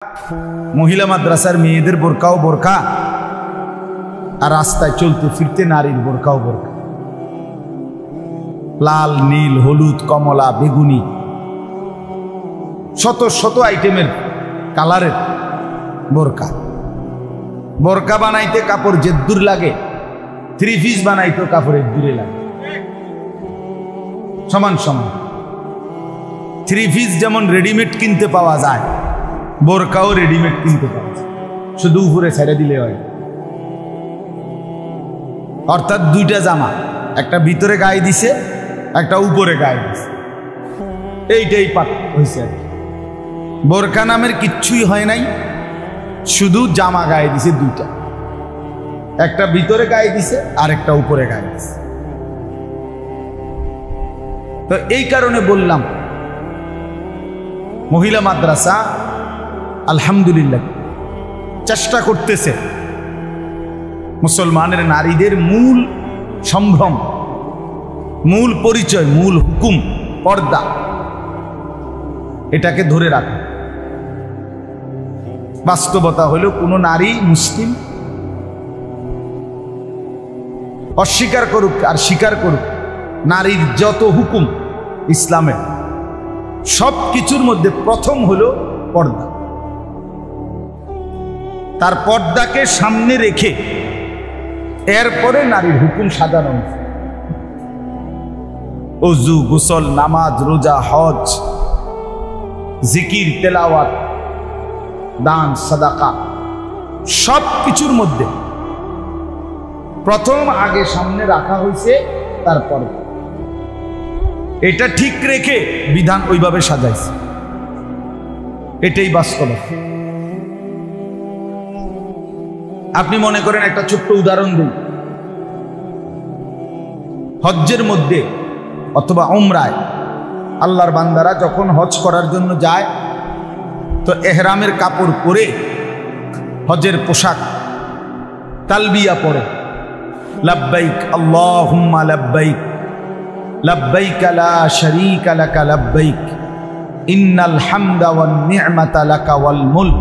महिला माद्रासार मेয়েদের বোরকাও বোরকা আর রাস্তায় চলতে ফিরতে নারীর বোরকাও বোরকা। লাল নীল হলুদ কমলা বেগুনি শত শত আইটেমের কালারের বোরকা। বোরকা বানাইতে কাপড় যেদুর লাগে, থ্রি পিস বানাইতে কাপড়ের দূরে লাগে। সমান সমান থ্রি পিস যেমন রেডিমেড কিনতে পাওয়া যায়, বোরকাও রেডিমেড কিনতে পাওয়া যায়, শুধু উপরে ছেড়ে দিলে হয়। অর্থাৎ দুইটা জামা, একটা ভিতরে গায়ে দিছে, একটা উপরে গায়ে দিছে, এইটাই পার্থক্য হয়েছে। বোরকা নামের কিচ্ছুই হয় নাই, শুধু জামা গায়ে দিছে দুইটা, একটা ভিতরে গায়ে দিছে আর একটা উপরে গায়ে দিছে। তো এই কারণে বললাম মহিলা মাদ্রাসা আলহামদুলিল্লাহ চেষ্টা করতেছে মুসলমানের নারীদের মূল সম্ভ্রম, মূল পরিচয়, মূল হুকুম পর্দা, এটাকে ধরে রাখা। বাস্তবতা হলো কোনো নারী মুসলিম অস্বীকার করুক আর স্বীকার করুক, নারীর যত হুকুম ইসলামের সব কিছুর মধ্যে প্রথম হলো পর্দা। তার পর্দাকে সামনে রেখে এরপরে নারীর হুকুম সাজানো। ওযু গোসল নামাজ রোজা হজ জিকির তেলাওয়াত দান সাদাকা সব কিছুর মধ্যে প্রথম আগে সামনে রাখা হয়েছে তার পর্দা। এটা ঠিক রেখে বিধান ওইভাবে সাজাইছে, এটাই বাস্তবতা। আপনি মনে করেন একটা ছোট্ট উদাহরণ দিই, হজ্জের মধ্যে অথবা উমরায় আল্লাহর বান্দারা যখন হজ করার জন্য যায় তো এহরামের কাপড় পরে হজের পোশাক তালবিয়া পরে, লাব্বাইক আল্লাহুম্মা লাব্বাইক লাব্বাইক লা শারীকা লাকা লাব্বাইক ইন্নাল হামদা ওয়ান নি'মাতা লাকা ওয়াল মুলক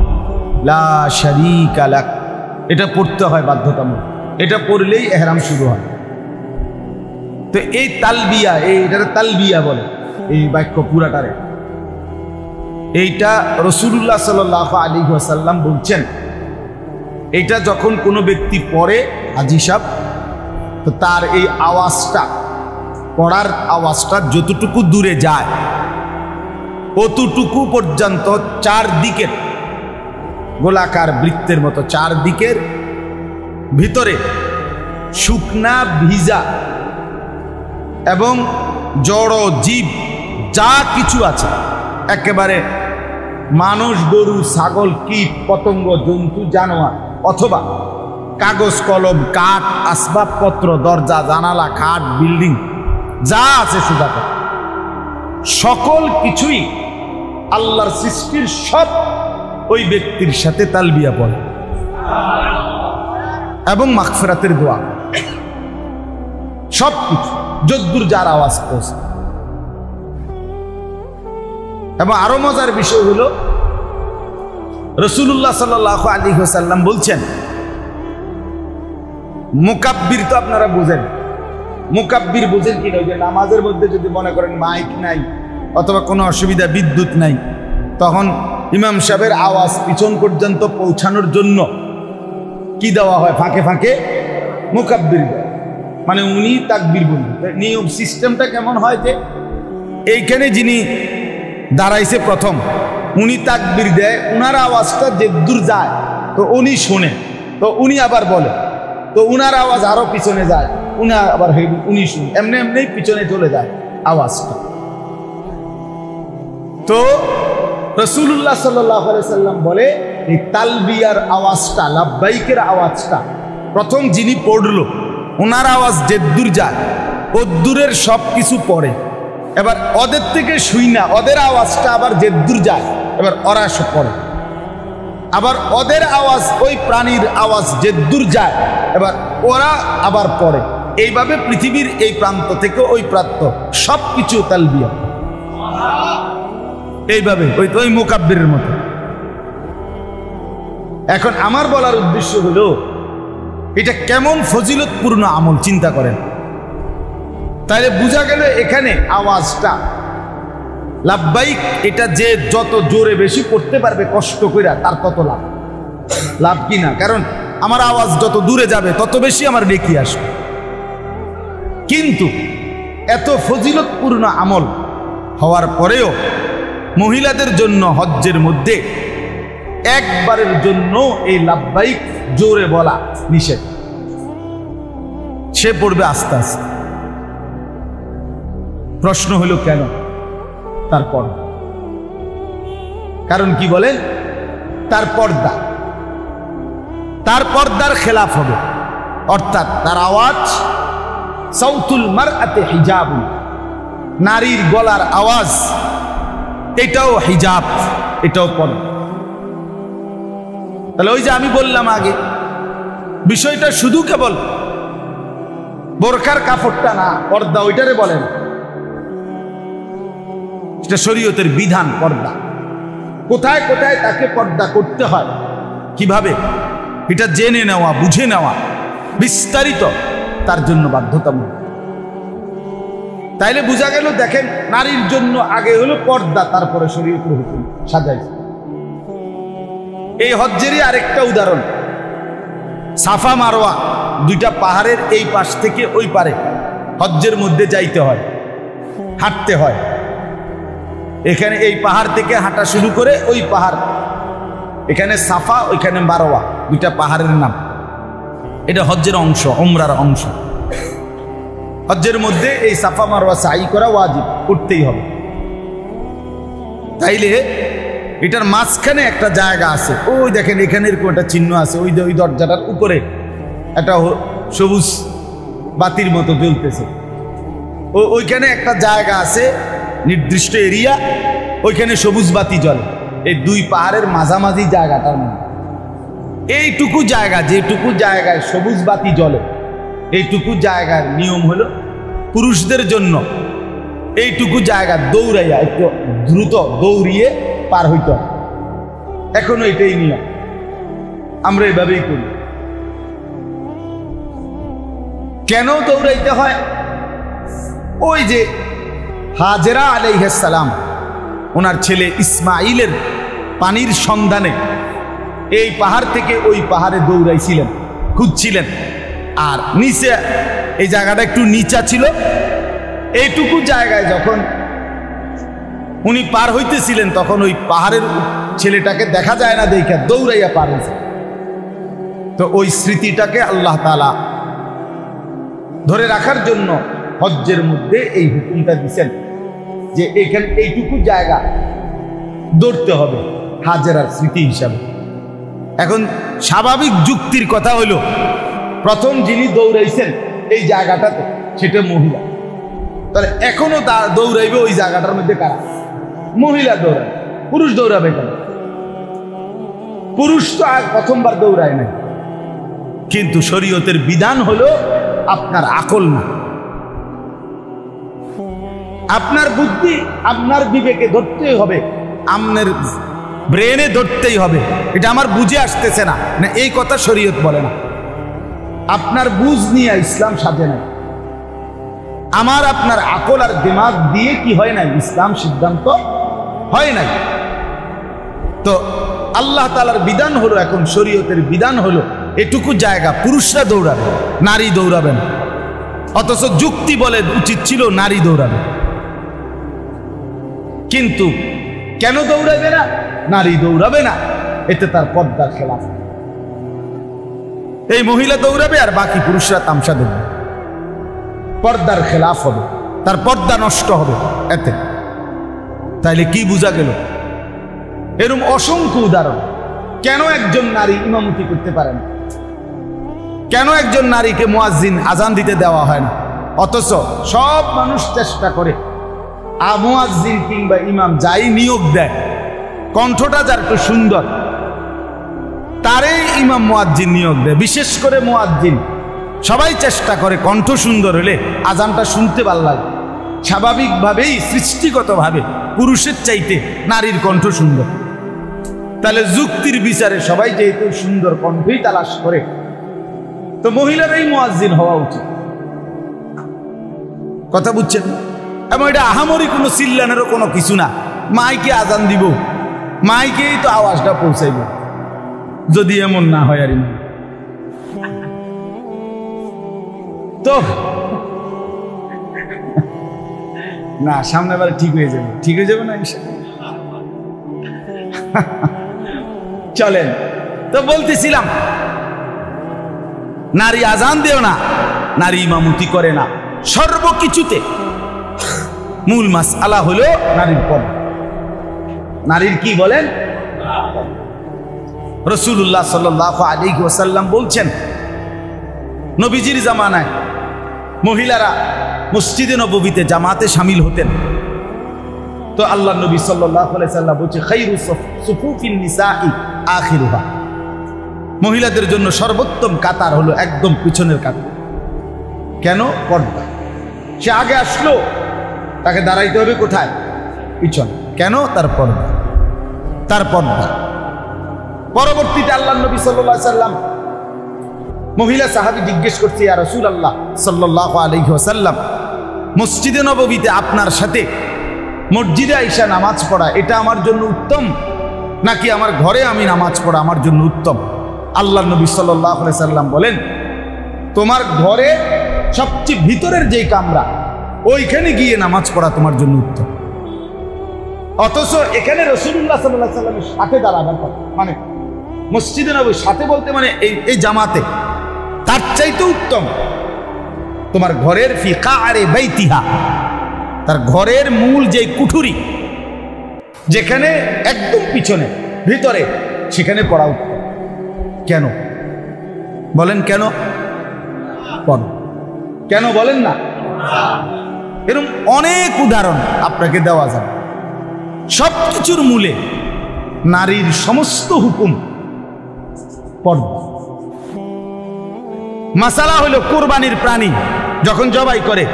লা শারীকা লাক, এটা পড়তে হয় বাধ্যতামূলক। এটা পড়লেই এহরাম শুরু হয়। তো এই তালবিয়া, এইটার তালবিয়া বলে এই বাক্য পুরাটারে। এইটা রাসূলুল্লাহ সাল্লাল্লাহু আলাইহি ওয়াসাল্লাম বলছেন, এটা যখন কোনো ব্যক্তি পড়ে হাজী সাহেব, তো তার এই আওয়াজটা, পড়ার আওয়াজটা যতটুকু দূরে যায় অতটুকু পর্যন্ত চারদিকের গোলাকার বৃত্তের মতো চারদিকের ভিতরে শুকনা ভিজা এবং জড় জীব যা কিছু আছে, একেবারে মানুষ গরু ছাগল কীট পতঙ্গ জন্তু জানোয়ার অথবা কাগজ কলম কাঠ আসবাবপত্র দরজা জানালা খাট বিল্ডিং যা আছে সুদাকা সকল কিছুই আল্লাহর সৃষ্টির সব ওই ব্যক্তির সাথে তালবিয়া পড়ে এবং মাগফিরাতের দোয়া, সব কিছু যদ্দুর যার আওয়াজ পৌঁছে। এবং আরো মজার বিষয় হলো রাসূলুল্লাহ সাল্লাল্লাহু আলাইহি ওয়াসাল্লাম বলছেন, মুকাব্বির তো আপনারা বুঝেন, মুকাব্বির বুঝেন কি না? যে নামাজের মধ্যে যদি মনে করেন মাইক নাই অথবা কোনো অসুবিধা বিদ্যুৎ নাই, তখন ইমাম সাহেবের আওয়াজ পিছন পর্যন্ত পৌঁছানোর জন্য কি দেওয়া হয়? ফাঁকে ফাঁকে মুকাব্বির, মানে উনি তাকবীর বলবেন। নিয়ম সিস্টেমটা কেমন হয় যে এইখানে যিনি দাঁড়াইছে প্রথম উনি তাকবীর দেয়, উনার আওয়াজটা যে দূর যায় তো উনি শোনে, তো উনি আবার বলে, তো উনার আওয়াজ আরো পিছনে যায়, উনি আবার উনি শুনে, এমনি এমনি পিছনে চলে যায় আওয়াজটা। তো রাসূলুল্লাহ সাল্লাল্লাহু আলাইহি সাল্লাম বলে এই তালবিয়ার আওয়াজটা, লাব্বাইকের আওয়াজটা প্রথম যিনি পড়লো ওনার আওয়াজ যে দূর যায় ও দূরের সব কিছু পড়ে। এবার ওদের থেকে শুই না, ওদের আওয়াজটা আবার যে দূর যায়, এবার ওরা সব পড়ে। আবার ওদের আওয়াজ ওই প্রাণীর আওয়াজ যে দূর যায়, এবার ওরা আবার পড়ে। এইভাবে পৃথিবীর এই প্রান্ত থেকে ওই প্রান্ত সব কিছু তালবিয়া, এইভাবে ওই মুকাব্বিরের মতো। এখন আমার বলার উদ্দেশ্য হলো এটা কেমন ফজিলতপূর্ণ আমল চিন্তা করেন। তাহলে বোঝা গেল এখানে আওয়াজটা লাব্বাইক, এটা যে যত জোরে বেশি করতে পারবে কষ্ট করে তার তত লাভ। লাভ কি না? কারণ আমার আওয়াজ যত দূরে যাবে তত বেশি আমার নেকি আসবে। কিন্তু এত ফজিলতপূর্ণ আমল হওয়ার পরেও মহিলাদের জন্য হজ্জের মধ্যে একবারের জন্য এই লাব্বাইক জোরে বলা নিষেধ। সে পড়বে আস্তে আস্তে। প্রশ্ন হলো কেন? তারপর কারণ কি বলেন? তার পর্দা, তার পর্দার খেলাফ হবে, অর্থাৎ তার আওয়াজ সাউতুল মারআতি হিজাব, নারীর গলার আওয়াজ এটাও হিজাব, এটাও পর্দা। তাহলে ওই যে আমি বললাম আগে, বিষয়টা শুধু কেবল বোরকার কাপড়টা না, পর্দা ওইটারে বলেন, এটা শরীয়তের বিধান। পর্দা কোথায় কোথায় তাকে পর্দা করতে হয়, কিভাবে, এটা জেনে নেওয়া, বুঝে নেওয়া বিস্তারিত তার জন্য বাধ্যতামূলক। তাইলে বোঝা গেল, দেখেন নারীর জন্য আগে হলো পর্দা, তারপরে শরীয়তের হুকুম সাজাইছে। এই হজ্জেরই আরেকটা উদাহরণ, সাফা মারওয়া দুইটা পাহাড়ের এই পাশ থেকে ওই পারে হজ্জের মধ্যে যাইতে হয়, হাঁটতে হয়। এখানে এই পাহাড় থেকে হাঁটা শুরু করে ওই পাহাড়, এখানে সাফা ওইখানে মারওয়া, দুইটা পাহাড়ের নাম। এটা হজ্জের অংশ, উমরার অংশ। হজ্জের মধ্যে এই সাফা মারওয়া সাই করা ওয়াজিব, করতেই হবে। তাইলে এটার মাঝখানে একটা জায়গা আছে, ওই দেখেন এখানে এরকম একটা চিহ্ন আছে, ওই দরজাটার উপরে একটা সবুজ বাতির মতো জ্বলতেছে। ওইখানে একটা জায়গা আছে, নির্দিষ্ট এরিয়া, ওইখানে সবুজ বাতি জ্বলে। এই দুই পাহাড়ের মাঝামাঝি জায়গাটার মধ্যে এইটুকু জায়গা, যেটুকু জায়গায় সবুজ বাতি জ্বলে, এইটুকু জায়গার নিয়ম হলো পুরুষদের জন্য এইটুকু জায়গা দৌড়াইয়া একটু দ্রুত দৌড়িয়ে পার হইতে হয়। এখনো এটাই নিয়ম, আমরা এভাবেই করি। কেন দৌড়াইতে হয়? ওই যে হাজেরা আলাইহিস সালাম ওনার ছেলে ইসমাইলের পানির সন্ধানে এই পাহাড় থেকে ওই পাহাড়ে দৌড়াইছিলেন, খুঁজছিলেন। আর নিচে এই জায়গাটা একটু নিচা ছিল, এইটুকু জায়গায় যখন উনি পার হইতেছিলেন তখন ওই পাহাড়ের ছেলেটাকে দেখা যায় না, দেখে দৌড়াইয়া পার হয়েছে। তো ওই স্মৃতিটাকে আল্লাহ তাআলা ধরে রাখার জন্য হজ্জের মধ্যে এই হুকুমটা দিচ্ছেন যে এখানে এইটুকু জায়গা দৌড়তে হবে হাজেরার স্মৃতি হিসাবে। এখন স্বাভাবিক যুক্তির কথা হলো, প্রথম যিনি দৌড়াইছেন এই জায়গাটাতে সেটা মহিলা, তাহলে এখনো দৌড়াইবে ওই জায়গাটার মধ্যে কারা? মহিলা দৌড়াবে। পুরুষ দৌড়াবে কেন? পুরুষ তো আর প্রথমবার দৌড়ায় নাই। কিন্তু শরীয়তের বিধান হলো আপনার আকল না, আপনার বুদ্ধি, আপনার বিবেকে ধরতেই হবে, আপনার ব্রেনে ধরতেই হবে। এটা আমার বুঝে আসতেছে না, এই কথা শরীয়ত বলে না। আপনার বুঝ নিয়ে ইসলাম সাজে নাই। আমার আপনার আকল আর দিমাগ দিয়ে কি হয় নাই? ইসলাম সিদ্ধান্ত হয় নাই। তো আল্লাহ তাআলার বিধান হলো, এখন শরীয়তের বিধান হলো এটুকু জায়গা পুরুষরা দৌড়াবে, নারী দৌড়াবেন। অথচ যুক্তি বলে উচিত ছিল নারী দৌড়াবে। কিন্তু কেন দৌড়াবে না? নারী দৌড়াবে না, এতে তার পর্দার খেলাফ। এই মহিলা দৌড়াবে আর বাকি পুরুষরা তামসা দেখবে, পর্দার খেলাফ হবে, তার পর্দা নষ্ট হবে এতে। তাইলে কি বোঝা গেল? এরকম অসংখ্য উদাহরণ। কেন একজন নারী ইমামতি করতে পারে না? কেন একজন নারীকে মুয়াজ্জিন আজান দিতে দেওয়া হয় না? অথচ সব মানুষ চেষ্টা করে, মুয়াজ্জিন কিংবা ইমাম যাই নিয়োগ দেয়, কণ্ঠটা যার একটু সুন্দর তারই ইমাম মুয়াজ্জিন নিয়োগ দেয়। বিশেষ করে মুয়াজ্জিন সবাই চেষ্টা করে কণ্ঠ সুন্দর হলে আজানটা শুনতে ভালো লাগে। স্বাভাবিকভাবেই সৃষ্টিগতভাবে পুরুষের চাইতে নারীর কণ্ঠ সুন্দর। তাহলে যুক্তির বিচারে সবাই যেহেতু সুন্দর কণ্ঠই তালাশ করে, তো মহিলারাই মুয়াজ্জিন হওয়া উচিত। কথা বুঝছেন? এবং এটা আহামরি কোনো চিল্লানেরও কোনো কিছু না। মাইকে আজান দিব, মাইকেই তো আওয়াজটা পৌঁছাইব, যদি এমন না হয় আর তো না, সামনে বার ঠিক হয়ে যাবে, ঠিক হয়ে যাবে না চলেন। তো বলতেছিলাম, নারী আজান দেও না, নারী ইমামতি করে না, সর্বকিছুতে মূল মাসআলা হলো নারীর পর্দা। নারীর কি বলেন? রাসূলুল্লাহ সাল্লাল্লাহু আলাইহি ওয়াসাল্লাম বলছেন, নবীজির জামানায় মহিলারা মসজিদে নববীতে জামাতে শামিল হতেন। তো আল্লাহ নবী সাল্লাল্লাহু আলাইহি ওয়াসাল্লাম বলছে, খায়রু সুফুফিন নিসাই আখিরুহা, মহিলাদের জন্য সর্বোত্তম কাতার হলো একদম পিছনের কাতার। কেন? পর্দা। সে আগে আসলো, তাকে দাঁড়াইতে হবে কোথায়? পিছনে। কেন? তার পর্দা, তার পর্দা। পরবর্তীতে আল্লাহ নবী সাল্লাল্লাহু আলাইহি ওয়াসাল্লাম মহিলা সাহাবী জিজ্ঞেস করছে, ইয়া রাসূলুল্লাহ সাল্লাল্লাহু আলাইহি ওয়াসাল্লাম, মসজিদে নববীতে আপনার সাথে মসজিদে আইসা নামাজ পড়া এটা আমার জন্য উত্তম, নাকি আমার ঘরে আমি নামাজ পড়া আমার জন্য উত্তম? আল্লাহ নবী সাল্লাল্লাহু আলাইহি ওয়াসাল্লাম বলেন, তোমার ঘরে সবচেয়ে ভিতরের যেই কামরা, ওইখানে গিয়ে নামাজ পড়া তোমার জন্য উত্তম। অথচ এখানে রাসূলুল্লাহ সাল্লাল্লাহু আলাইহি ওয়াসাল্লামের সাথে দাঁড়াবার কথা, মানে মসজিদে নববীর সাথে বলতে মানে এই জামাতে, তার চাইতে উত্তম তোমার ঘরের ফি কাআরি বাইতিহা, তার ঘরের মূল যে কুঠুরি, যেখানে একদম পিছনে ভিতরে, সেখানে পড়া উত্তম। কেন বলেন? কেন? কেন বলেন না? এরকম অনেক উদাহরণ আপনাকে দেওয়া যাবে। সবকিছুর মূলে নারীর সমস্ত হুকুম পর্দা। মাসালা হলো কুরবানির প্রাণী যখন জবাই করে,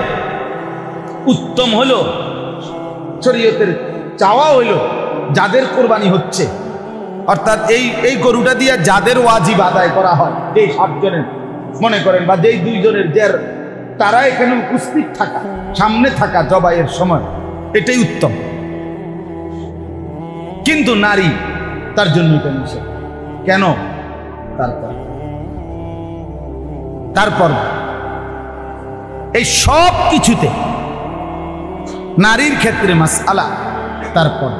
উত্তম হলো শরীয়তের চাওয়া হলো যাদের কোরবানি হচ্ছে, অর্থাৎ এই গরুটা দিয়ে যাদের ওয়াজিব আদায় করা হয়, এই 7 জনের মনে করেন বা যেই 2 জনের, তারা এখানে উপস্থিত থাকা, সামনে থাকা জবাইয়ের সময়, এটাই উত্তম। কিন্তু নারী, তার জন্য এটা নিষেধ। কেন? তারপর এই সব কিছুতে নারীর ক্ষেত্রে মাসআলা। তারপর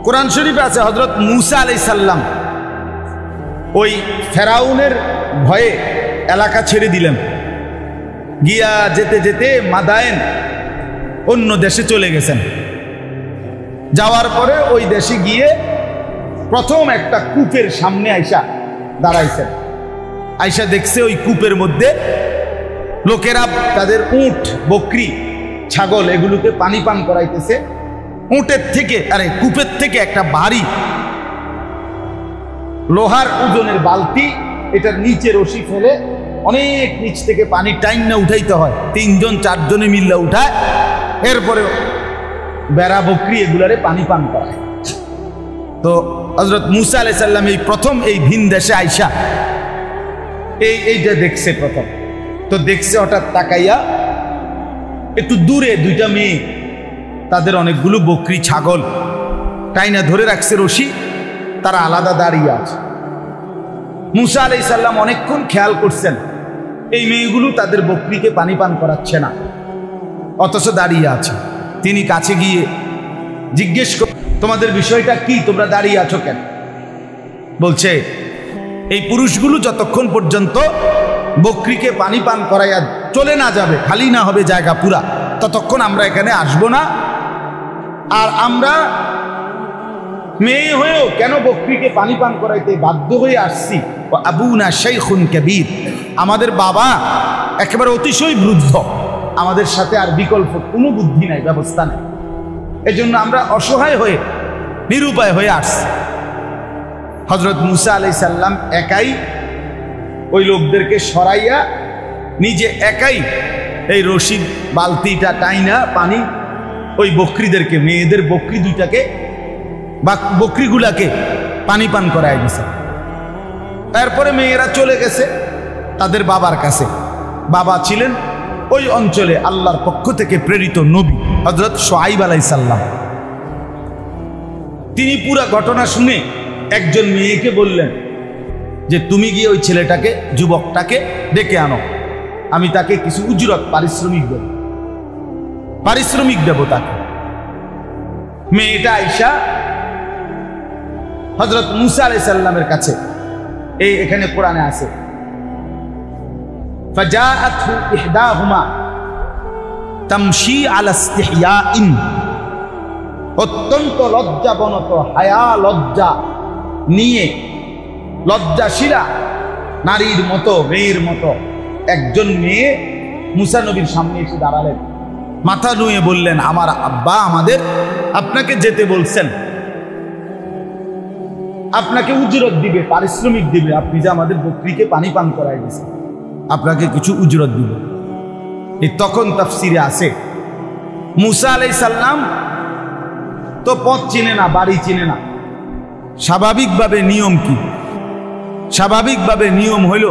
কোরআন শরীফে আছে, হযরত মূসা আলাইহিস সালাম ওই ফেরাউনের ভয়ে এলাকা ছেড়ে দিলেন, গিয়া যেতে যেতে মাদায়েন অন্য দেশে চলে গেছেন। যাওয়ার পরে ওই দেশে গিয়ে প্রথম একটা কূপের সামনে আইসা দাঁড়াইছেন। আইসা দেখছে ওই কূপের মধ্যে লোকেরা তাদের উট, বকরি, ছাগল এগুলোকে পানি পান করাইতেছে। উটের থেকে, কূপের থেকে একটা ভারী লোহার ওজনের বালতি, এটার নিচে রশি ফেলে অনেক নিচ থেকে পানি টাইম না উঠাইতে হয়, 3 জন 4 জনে মিল্লা উঠায়, এরপরে বেড়া বকরি এগুলারে পানি পান করায়। তো হযরত মূসা আলাইহিস সালাম এই প্রথম এই ভিন দেশে আইসা এইটা দেখছে প্রথম। তো দেখছে, হঠাৎ তাকাইয়া একটু দূরে 2টা মেয়ে, তাদের অনেকগুলো বকরি ছাগল টাইনা ধরে রাখছে রশি, তারা আলাদা দাঁড়িয়ে আছে। মূসা আলাইহিস সালাম অনেকক্ষণ খেয়াল করছেন এই মেয়েগুলো তাদের বকরিকে পানি পান করাচ্ছে না, অথচ দাঁড়িয়ে আছে। তিনি কাছে গিয়ে জিজ্ঞেস কর, তোমাদের বিষয়টা কি, তোমরা দাঁড়িয়ে আছো কেন? বলছে, এই পুরুষগুলো যতক্ষণ পর্যন্ত বকরিকে পানি পান করাইয়া চলে না যাবে, খালি না হবে জায়গা পুরা, ততক্ষণ আমরা এখানে আসবো না। আর আমরা মেয়ে হয়েও কেন বকরিকে পানি পান করাইতে বাধ্য হয়ে আসছি? আবুনা শাইখুন কাবীর, আমাদের বাবা একেবারে অতিশয় বৃদ্ধ, আমাদের সাথে আর বিকল্প কোনো বুদ্ধি নাই, ব্যবস্থা নেই, এজন্য আমরা অসহায় হয়ে নিরুপায় হয়ে আসছি। হযরত মূসা আলাইহিস সালাম একাই ওই লোকদেরকে সরাইয়া নিজে একাই এই রশিদ বালতিটা টাইনা পানি ওই বকরিদেরকে, মেয়েদের বকরি 2টাকে বা বকরিগুলাকে পানি পান করায় দিছে। তারপরে মেয়েরা চলে গেছে তাদের বাবার কাছে। বাবা ছিলেন ওই অঞ্চলে আল্লাহর পক্ষ থেকে প্রেরিত নবী হযরত শুআয়ব আলাইহিস সালাম। তিনি পুরো ঘটনা শুনে একজন মেয়েকে বললেন যে তুমি গিয়ে ওই ছেলেটাকে, যুবকটাকে ডেকে আনো, আমি তাকে কিছু উজরত পারিশ্রমিক দেব তাকে। মেয়েটা আয়েশা হযরত মুসা আলাইহিস সালামের কাছে, এখানে কোরআনে আছে, ফাজাআতহু ইহদাহুমা তামশি আলা ইস্তিহয়াইন, অত্যন্ত লজ্জাবনত, হায়া লজ্জা নিয়ে, লজ্জাশীলা নারীর মতো, মেয়ের মতো একজন মেয়ে মুসা নবীর সামনে এসে দাঁড়ালেন। মাথা নুয়ে বললেন, আমার আব্বা আমাদের আপনাকে যেতে বলছেন, আপনাকে উজরত দিবে, পারিশ্রমিক দিবে, আপনি যে আমাদের বকরিকে পানি পান করাই দিয়েছেন, আপনাকে কিছু উজরত দিবে। এই তখন তাফসিরে আছে মুসা আলাইহিস সালাম তো পথ চিনে না, বাড়ি চিনে না। স্বাভাবিকভাবে নিয়ম কি? স্বাভাবিকভাবে নিয়ম হইল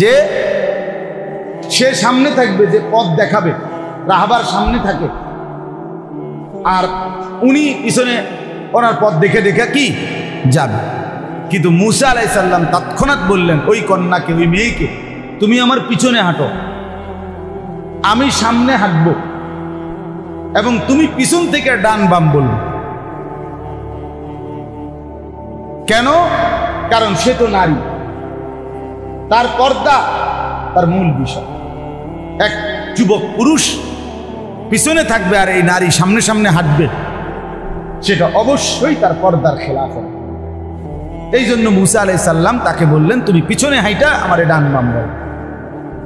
যে সে সামনে থাকবে, যে পথ দেখাবে, রাহবার সামনে থাকে, আর উনি পিছনে ওনার পথ দেখে দেখে কি যাবে। কিন্তু মুসা আলাইহিস সালাম তৎক্ষণাৎ বললেন ওই কন্যাকে, ওই মেয়েকে, তুমি আমার পিছনে হাঁটো, আমি সামনে হাঁটবো, এবং তুমি পিছন থেকে ডান বাম বলবে। কেন? কারণ সে তো নারী, তার পর্দা তার মূল বিষয়। এক যুবক পুরুষ পিছনে থাকবে আর এই নারী সামনে সামনে হাঁটবে, সেটা অবশ্যই তার পর্দার খেলাফ হবে। এই জন্য মুসা আলাইহিস সালাম তাকে বললেন তুমি পিছনে হাইটা আমার ডান বাম বল।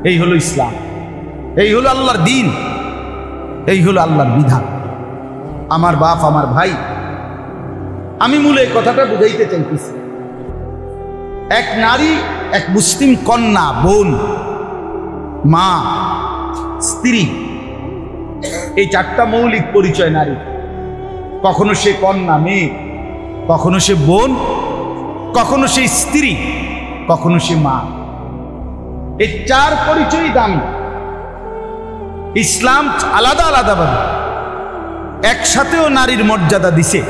এই হলো ইসলাম, এই হলো আল্লাহর দ্বীন, এই হলো আল্লাহর বিধান। আমার বাপ, আমার ভাই, আমি মূলে এই কথাটা বুঝাইতে চাইতেছি, এক নারী, এক মুসলিম কন্যা, বোন, মা, স্ত্রী, এই চারটা মৌলিক পরিচয় নারী। কখনো সে কন্যা, মেয়ে, কখনো সে বোন, কখনো সে স্ত্রী, কখনো সে মা। এই চার পরিচয় দামি। ইসলাম আলাদা আলাদা ভাবে একসাথেও নারীর মর্যাদা দিছে,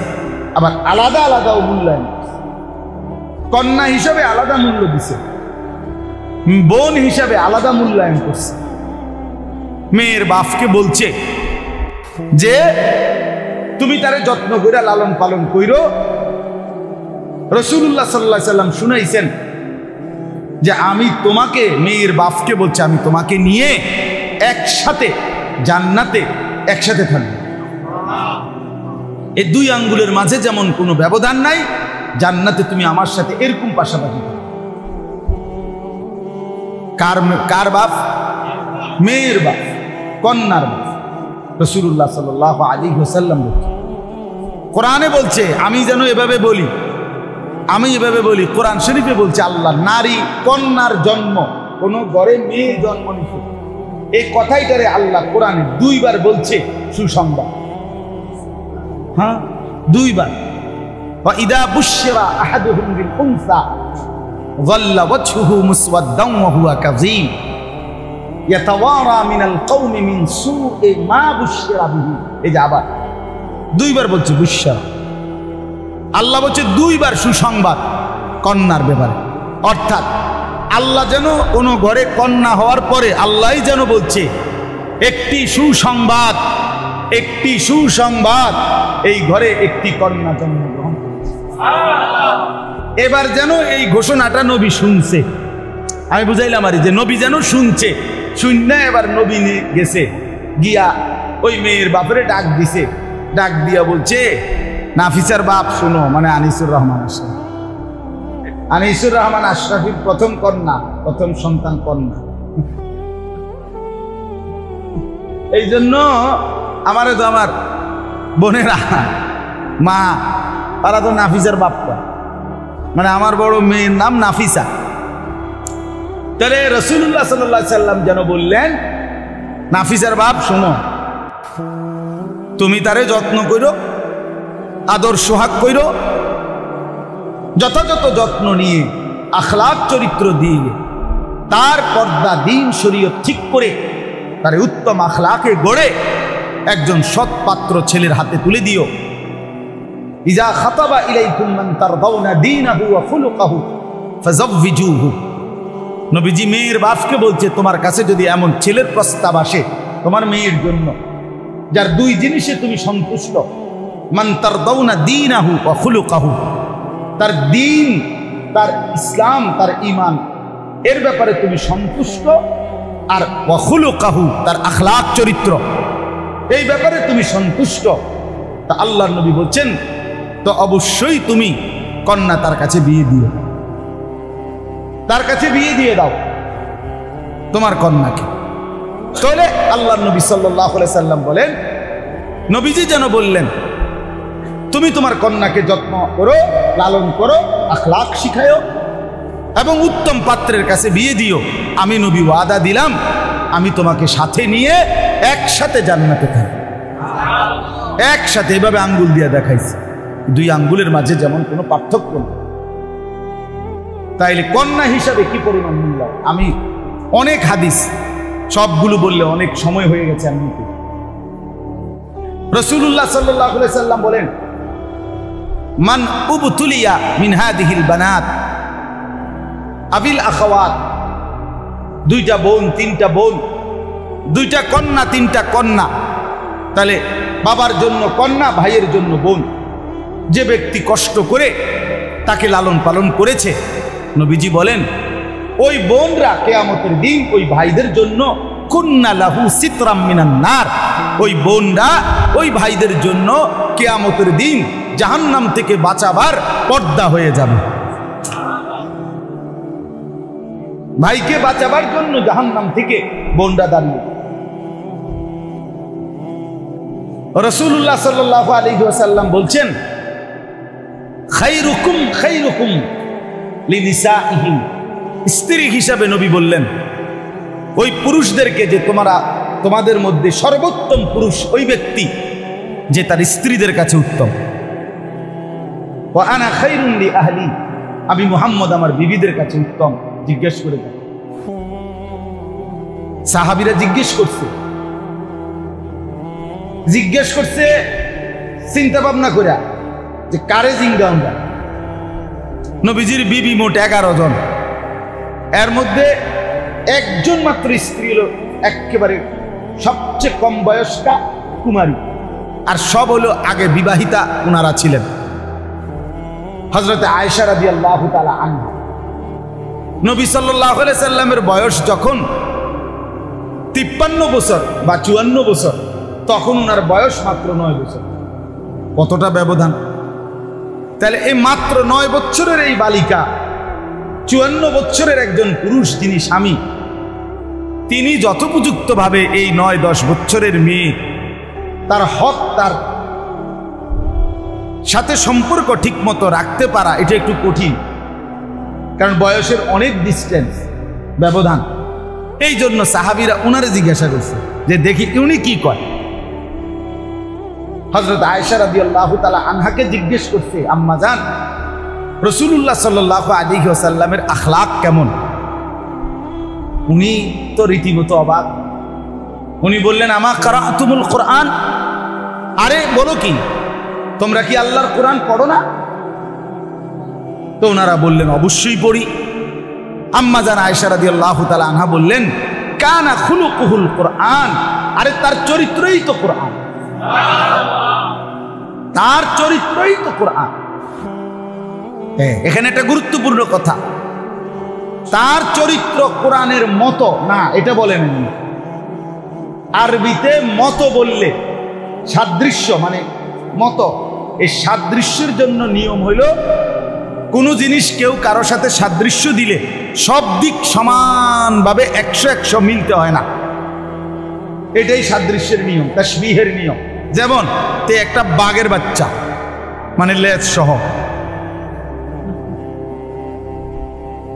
আবার আলাদা আলাদাও মূল্যায়ন। কন্যা হিসাবে আলাদা মূল্য দিছে, বোন হিসাবে আলাদা মূল্যায়ন করছে। মেয়ের বাপকে বলছে যে তুমি তারে যত্ন করে লালন পালন কইরো। রাসূলুল্লাহ সাল্লাল্লাহু আলাইহি সাল্লাম শুনাইছেন যে আমি তোমাকে, মেয়ের বাপকে বলছে, আমি তোমাকে নিয়ে একসাথে জান্নাতে একসাথে থাকবো। এই দুই আঙ্গুলের মাঝে যেমন কোনো ব্যবধান নাই, জান্নাতে তুমি আমার সাথে এরকম পাশাপাশি। কার বাপ? মেয়ের বাপ, কন্যার বাপ। রাসূলুল্লাহ সাল্লাল্লাহু আলাইহি ওয়াসাল্লাম বলছে, কোরআনে বলছে, আমি যেন এভাবে বলি, আমি এভাবে বলি, কোরআন শরীফে বলছে আল্লাহ নারী কন্যার জন্ম, কোন ঘরে মেয়ে জন্ম নিছে, এই কথাইটারে আল্লাহ কোরআনে দুইবার বলছে সুসংবাদ। হ্যাঁ, দুইবার। ওয়া ইদা বুশিরা আহাদুহুম বিল উনসা যাল্লা ওয়াজহুহু মুসওয়াদ্দান ওয়া হুয়া কাযীম ইয়াতাওয়ারা মিনাল কওমি মিন সুই মা বুশিরা বিহি। এই যে আবার দুইবার বলছে বুশিরা, আল্লাহ বলছে দুইবার সুসংবাদ কন্যার ব্যাপারে। অর্থাৎ আল্লাহ যেন কোনো ঘরে কন্যা হওয়ার পরে আল্লাহই যেন বলছে একটি সুসংবাদ, একটি সুসংবাদ, এই ঘরে একটি কন্যা জন্মগ্রহণ করেছে। এবার যেন এই ঘোষণাটা নবী শুনছে। আমি বুঝাইলাম আর যে নবী যেন শুনছে, শুননা এবার নবী গেছে, গিয়া ওই মেয়ের বাপরে ডাক দিছে, ডাক দিয়া বলছে নাফিসার বাপ শোনো, মানে আনিসুর রহমান আশরাফি। আনিসুর রহমান আশরাফির প্রথম কন্যা, প্রথম সন্তান কন্যা। এই জন্য আমারে তো আমার বোনেরা, মা, তারা তো নাফিসার বাপটা, মানে আমার বড় মেয়ের নাম নাফিসা। তাহলে রাসূলুল্লাহ সাল্লাল্লাহু আলাইহি সাল্লাম যেন বললেন নাফিসার বাপ শোনো, তুমি তারে যত্ন করো, আদর সোহাগ কইর, যথাযথ যত্ন নিয়ে আখলাক চরিত্র দিয়ে তার পর্দা দিন শরীয়ত ঠিক করে তার উত্তম আখলাকে গড়ে একজন সৎ পাত্র ছেলের হাতে তুলে দিও। ইজা খাতাবা ইলাইকুম মান তারদাউনা দীনাহু ওয়া খুলুকাহু ফাযাওবিজুহু। নবীজি মেয়ের বাপকে বলছে, তোমার কাছে যদি এমন ছেলের প্রস্তাব আসে তোমার মেয়ের জন্য, যার দুই জিনিসে তুমি সন্তুষ্ট, মান তারদাউনা দীনাহু ওয়া খুলুকাহু, তার দিন, তার ইসলাম, তার ঈমান, এর ব্যাপারে তুমি সন্তুষ্ট, আর ওয়া খুলুকাহু, তার আখলাক চরিত্র, এই ব্যাপারে তুমি সন্তুষ্ট, তা আল্লাহর নবী বলছেন তো অবশ্যই তুমি কন্যা তার কাছে বিয়ে দিও, তার কাছে বিয়ে দিয়ে দাও তোমার কন্যাকে। তাহলে আল্লাহর নবী সাল্লাল্লাহু আলাইহি সাল্লাম বলেন, নবীজি যেন বললেন তুমি তোমার কন্যাকে যত্ন করো, লালন করো, আখলাক শিখায়ো এবং উত্তম পাত্রের কাছে বিয়ে দিও। আমি নবী ওয়াদা দিলাম আমি তোমাকে সাথে নিয়ে একসাথে জান্নাতে থাকব। একসাথে, এভাবে আঙ্গুল দিয়ে দেখাইছি, দুই আঙ্গুলের মাঝে যেমন কোনো পার্থক্য নেই। তাইলে কন্যা হিসাবে কি পরিমাণ মূল্য। আমি অনেক হাদিস, সবগুলো বললে অনেক সময় হয়ে গেছে। আমি রাসূলুল্লাহ সাল্লাল্লাহু আলাইহি সাল্লাম বলেন, মান উবতুলিয়া মিন হাদিহিল বানাত আবিল আখাওয়াত, দুইটা বোন, তিনটা বোন, দুইটা কন্যা, তিনটা কন্যা, তাহলে বাবার জন্য কন্যা, ভাইয়ের জন্য বোন, যে ব্যক্তি কষ্ট করে তাকে লালন পালন করেছে, নবীজি বলেন ওই বোনরা কিয়ামতের দিন ওই ভাইদের জন্য কুন্না লাহু সিতরাম মিনান নার, ওই বোনরা ওই ভাইদের জন্য কিয়ামতের দিন জাহান্নাম থেকে বাঁচাবার পর্দা হয়ে যাবে। ভাইকে বাঁচাবার জন্য জাহান্নাম থেকে বোনরা দাঁড়িয়ে। রাসূলুল্লাহ সাল্লাল্লাহু আলাইহি ওয়াসাল্লাম বলছেন, খায়রুকুম খায়রুকুম লিনিসাইহিম, স্ত্রী হিসাবে নবী বললেন ওই পুরুষদেরকে যে তোমাদের মধ্যে সর্বোত্তম পুরুষ ওই ব্যক্তি যে তার স্ত্রীদের কাছে উত্তম। ওয়া আনা খায়রুন লি আহলি, আমি মুহাম্মদ আমার বিবিদের কাছে উত্তম। জিজ্ঞেস করে সাহাবীরা জিজ্ঞেস করছে চিন্তা ভাবনা করে যে কারে জিঙ্গাও না। নবীজির বিবি মোট 11 জন, এর মধ্যে একজন মাত্র স্ত্রী হলো একেবারে সবচেয়ে কম বয়স্কা কুমারী, আর সব হলো আগে বিবাহিতা ওনারা ছিলেন। হযরত আয়েশা রাদিয়াল্লাহু তাআলা আনহা, নবী সাল্লাল্লাহু আলাইহি সাল্লামের বয়স যখন 53 বছর বা 54 বছর, তখন ওনার বয়স মাত্র 9 বছর। কতটা ব্যবধান! তাহলে এই মাত্র 9 বছরের এই বালিকা 54 বছরের একজন পুরুষ যিনি স্বামী, তিনি যথোপযুক্তভাবে এই 9-10 বছরের মেয়ে তার হক, তার সাথে সম্পর্ক ঠিক মতো রাখতে পারা, এটা একটু কঠিন, কারণ বয়সের অনেক ডিস্টেন্স, ব্যবধান। এই জন্য সাহাবীরা উনারে জিজ্ঞাসা করছে যে দেখি উনি কি কয়। হযরত আয়েশা রাদিয়াল্লাহু তাআলা আনহাকে জিজ্ঞেস করছে, আম্মা জান, রাসূলুল্লাহ সাল্লাল্লাহু আলাইহি ওয়াসাল্লামের আখলাক কেমন? উনি তো রীতিমতো অবাক। উনি বললেন, আমা কারাতুমুল কোরআন, আরে বলো কি, তোমরা কি আল্লাহর কোরআন পড়ো না? তো ওনারা বললেন, অবশ্যই পড়ি। আম্মা জান আয়েশা রাদিয়াল্লাহু তাআলা আনহা বললেন, কানা খুলুকুহুল কোরআন, আরে তার চরিত্রই তো কোরআন, তার চরিত্রই তো কোরআন। এখানে একটা গুরুত্বপূর্ণ কথা, তার চরিত্র কোরআনের মতো না, এটা বলেন। আরবিতে মতো বললে সাদৃশ্য মানে মতো, এই সাদৃশ্যের জন্য নিয়ম হইল কোনো জিনিস কেউ কারোর সাথে সাদৃশ্য দিলে সব দিক সমানভাবে 100-100 মিলতে হয় না। এটাই সাদৃশ্যের নিয়ম, তাশবিহের নিয়ম। যেমন তে একটা বাঘের বাচ্চা মানে লেজ সহ,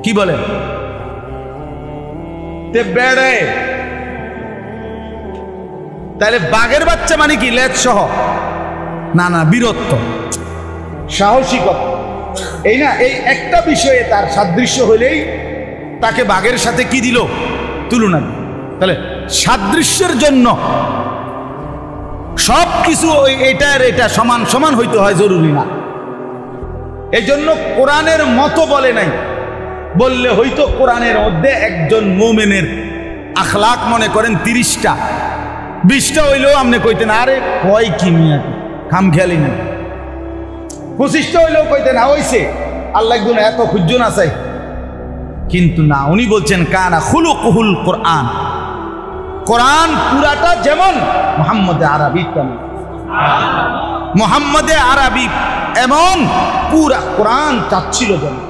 কি বলে তে বেড়ে, তাহলে বাঘের বাচ্চা মানে কি লেজ সহ? না না, বীরত্ব। সাহসিকতা, এই না, এই একটা বিষয়ে তার সাদৃশ্য হলেই তাকে বাঘের সাথে কি দিল? তুলনা দিল। তাহলে সাদৃশ্যের জন্য সব কিছু এটা সমান সমান হইতে হয় জরুরি না। এই জন্য কোরআনের মতো বলে নাই, বললে হয়তো কোরআনের মধ্যে একজন মুমিনের আখলাক মনে করেন 30টা 20টা হইলেও আপনি কইতেন আরে কয় কি মিয়া খাম খেয়ালি না, 25টা হইলেও কইতেন না হইছে আল্লাহ একজন এত খুঁজন আছে। কিন্তু না, উনি বলছেন কানা খুলুকুহুল কোরআন, কোরআন পুরাটা যেমন মুহাম্মদে আরবি তেমন, মুহাম্মদে আরবি এমন পুরা কোরআন চাচ্ছিল যেমন।